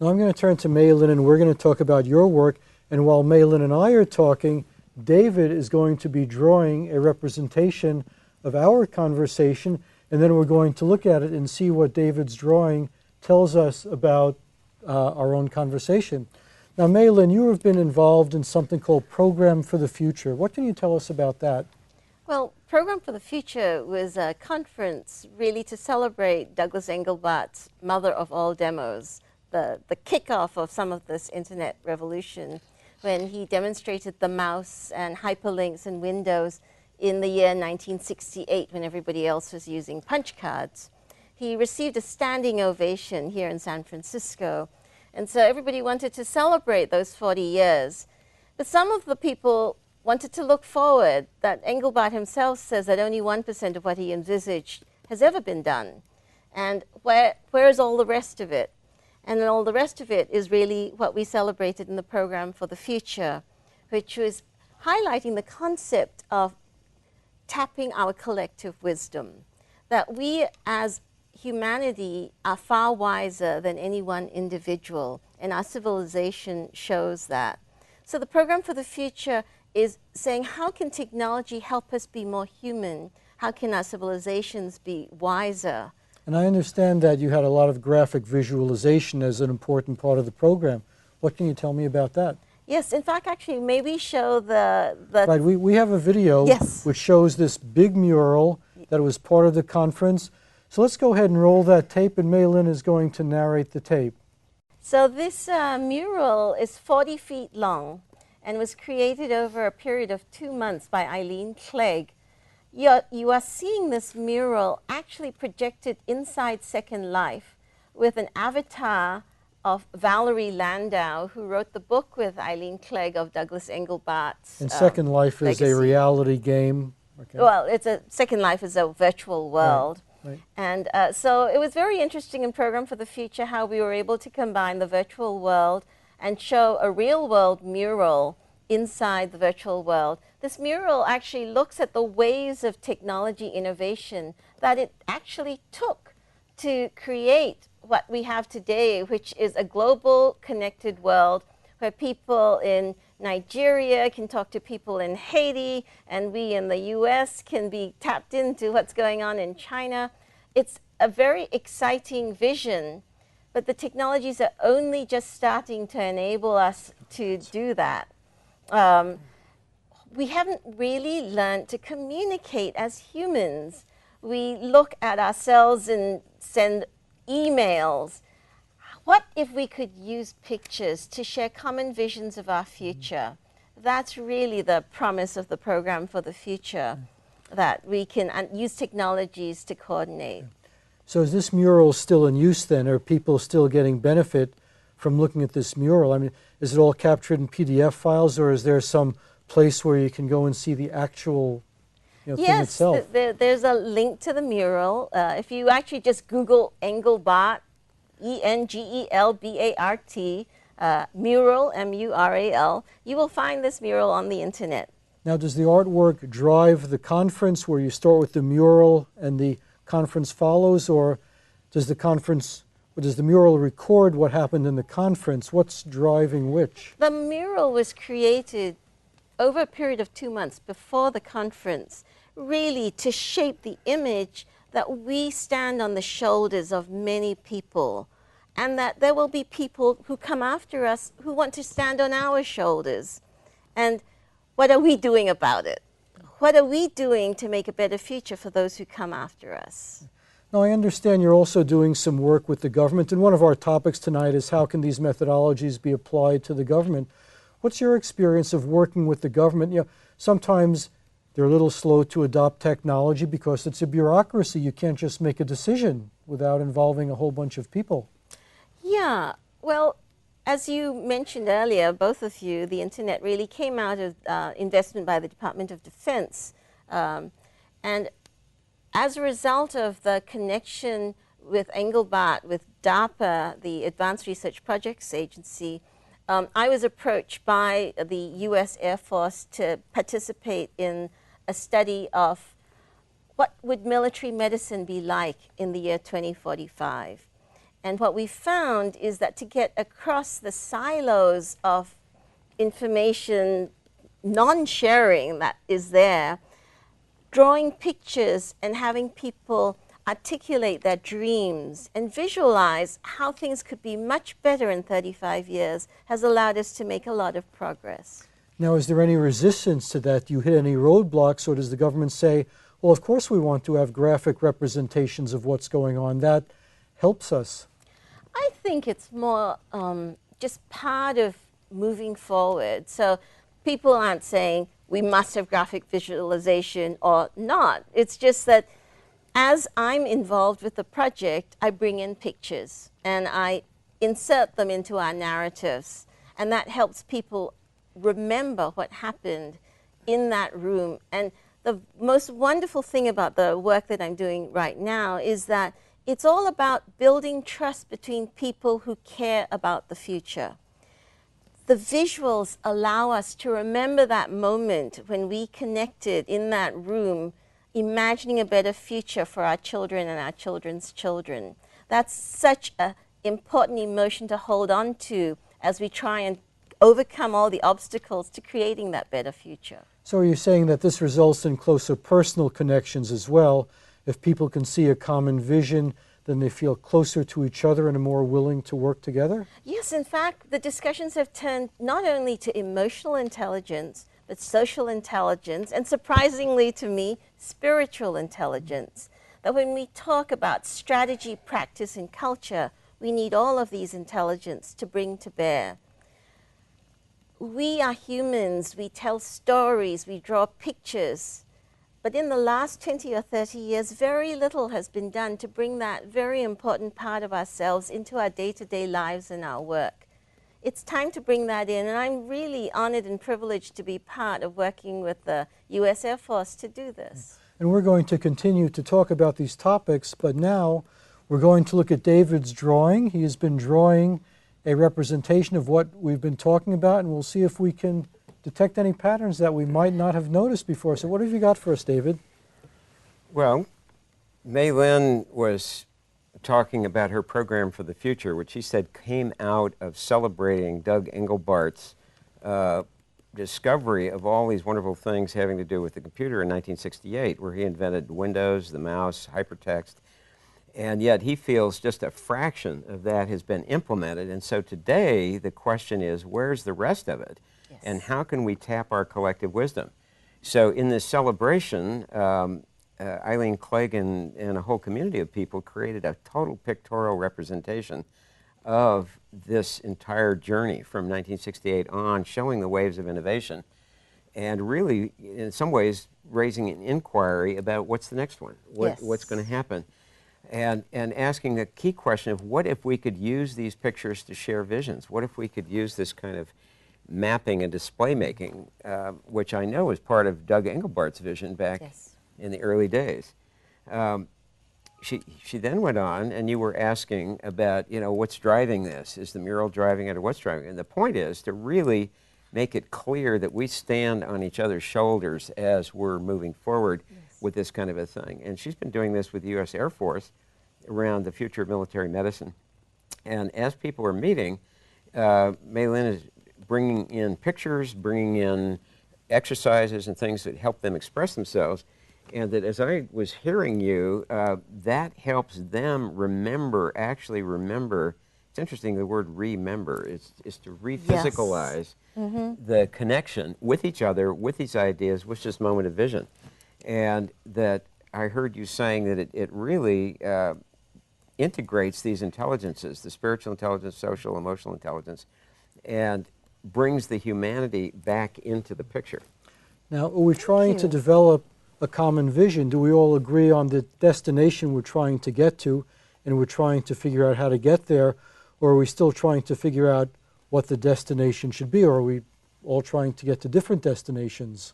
Now I'm going to turn to Mei Lin, and we're going to talk about your work. And while Mei Lin and I are talking, David is going to be drawing a representation of our conversation, and then we're going to look at it and see what David's drawing tells us about our own conversation. Now, Mei Lin, you have been involved in something called Program for the Future. What can you tell us about that? Well, Program for the Future was a conference really to celebrate Douglas Engelbart's mother of all demos, the kickoff of some of this internet revolution, when he demonstrated the mouse and hyperlinks and Windows in the year 1968 when everybody else was using punch cards. He received a standing ovation here in San Francisco, and so everybody wanted to celebrate those 40 years. But some of the people wanted to look forward, that Engelbart himself says that only 1% of what he envisaged has ever been done. And where is all the rest of it? And then all the rest of it is really what we celebrated in the Program for the Future, which was highlighting the concept of tapping our collective wisdom, that we as humanity are far wiser than any one individual, and our civilization shows that. So the Program for the Future is saying, how can technology help us be more human? How can our civilizations be wiser? And I understand that you had a lot of graphic visualization as an important part of the program. What can you tell me about that? Yes, in fact, actually, may we show the Right, we have a video which shows this big mural that was part of the conference. So let's go ahead and roll that tape, and Mei Lin is going to narrate the tape. So this mural is 40 feet long and was created over a period of 2 months by Eileen Clegg. You are seeing this mural actually projected inside Second Life with an avatar of Valerie Landau, who wrote the book with Eileen Clegg of Douglas Engelbart's And Second Life is a reality game. Okay. Well, Second Life is a virtual world. Right. And so it was very interesting in Program for the Future how we were able to combine the virtual world and show a real world mural inside the virtual world. This mural actually looks at the waves of technology innovation that it actually took to create what we have today, which is a global connected world where people in Nigeria can talk to people in Haiti, and we in the US can be tapped into what's going on in China. It's a very exciting vision, but the technologies are only just starting to enable us to do that. We haven't really learned to communicate as humans. We look at ourselves and send emails. What if we could use pictures to share common visions of our future? That's really the promise of the Program for the Future, that we can use technologies to coordinate. So is this mural still in use then? Are people still getting benefit from looking at this mural? I mean, is it all captured in PDF files, or is there some place where you can go and see the actual thing itself? Yes, there's a link to the mural. If you actually just Google Engelbart, E-N-G-E-L-B-A-R-T, mural, M-U-R-A-L, you will find this mural on the internet. Now, does the artwork drive the conference where you start with the mural and the conference follows, or does the mural record what happened in the conference? What's driving which? The mural was created over a period of 2 months before the conference, really to shape the image that we stand on the shoulders of many people, and that there will be people who come after us who want to stand on our shoulders. And what are we doing about it? What are we doing to make a better future for those who come after us? Now, I understand you're also doing some work with the government, and one of our topics tonight is how can these methodologies be applied to the government. What's your experience of working with the government? You know, sometimes they're a little slow to adopt technology because it's a bureaucracy. You can't just make a decision without involving a whole bunch of people. Yeah, well, as you mentioned earlier, both of you, the internet really came out of investment by the Department of Defense. And as a result of the connection with Engelbart, with DARPA, the Advanced Research Projects Agency, I was approached by the U.S. Air Force to participate in a study of what would military medicine be like in the year 2045. And what we found is that to get across the silos of information non-sharing that is there, drawing pictures and having people articulate their dreams and visualize how things could be much better in 35 years has allowed us to make a lot of progress. Now, is there any resistance to that? Do you hit any roadblocks, or does the government say, well, of course we want to have graphic representations of what's going on? That helps us. I think it's more just part of moving forward. So people aren't saying we must have graphic visualization or not. It's just that as I'm involved with the project, I bring in pictures and I insert them into our narratives. And that helps people remember what happened in that room. And the most wonderful thing about the work that I'm doing right now is that it's all about building trust between people who care about the future. The visuals allow us to remember that moment when we connected in that room, imagining a better future for our children and our children's children. That's such an important emotion to hold on to as we try and overcome all the obstacles to creating that better future. So are you saying that this results in closer personal connections as well? If people can see a common vision, then they feel closer to each other and are more willing to work together? Yes, in fact, the discussions have turned not only to emotional intelligence, but social intelligence, and surprisingly to me, spiritual intelligence. That when we talk about strategy, practice, and culture, we need all of these intelligence to bring to bear. We are humans, we tell stories, we draw pictures, but in the last 20 or 30 years, very little has been done to bring that very important part of ourselves into our day-to-day lives and our work. It's time to bring that in, and I'm really honored and privileged to be part of working with the U.S. Air Force to do this. And we're going to continue to talk about these topics, but now we're going to look at David's drawing. He has been drawing a representation of what we've been talking about, and we'll see if we can detect any patterns that we might not have noticed before. So what have you got for us, David? Well, Mei Lin was talking about her program for the future, which she said came out of celebrating Doug Engelbart's discovery of all these wonderful things having to do with the computer in 1968, where he invented Windows, the mouse, hypertext, and yet he feels just a fraction of that has been implemented. And so today the question is, where's the rest of it? Yes. And how can we tap our collective wisdom? So in this celebration, Eileen Clegg and a whole community of people created a total pictorial representation of this entire journey from 1968 on, showing the waves of innovation and really, in some ways, raising an inquiry about what's the next one, what's going to happen, and asking the key question of what if we could use these pictures to share visions? What if we could use this kind of mapping and display making, which I know is part of Doug Engelbart's vision back in the early days. She then went on, and you were asking about, what's driving this? Is the mural driving it, or what's driving it? And the point is to really make it clear that we stand on each other's shoulders as we're moving forward with this kind of a thing. And she's been doing this with the U.S. Air Force around the future of military medicine. And as people are meeting, Mei Lin is bringing in pictures, bringing in exercises and things that help them express themselves. And that as I was hearing you, that helps them remember, actually remember. It's interesting, the word remember is to re-physicalize the connection with each other, with these ideas, with this moment of vision. And that I heard you saying that it really integrates these intelligences, the spiritual intelligence, social, emotional intelligence, and brings the humanity back into the picture. Now, we're trying to develop a common vision. Do we all agree on the destination we're trying to get to, and we're trying to figure out how to get there, or are we still trying to figure out what the destination should be, or are we all trying to get to different destinations?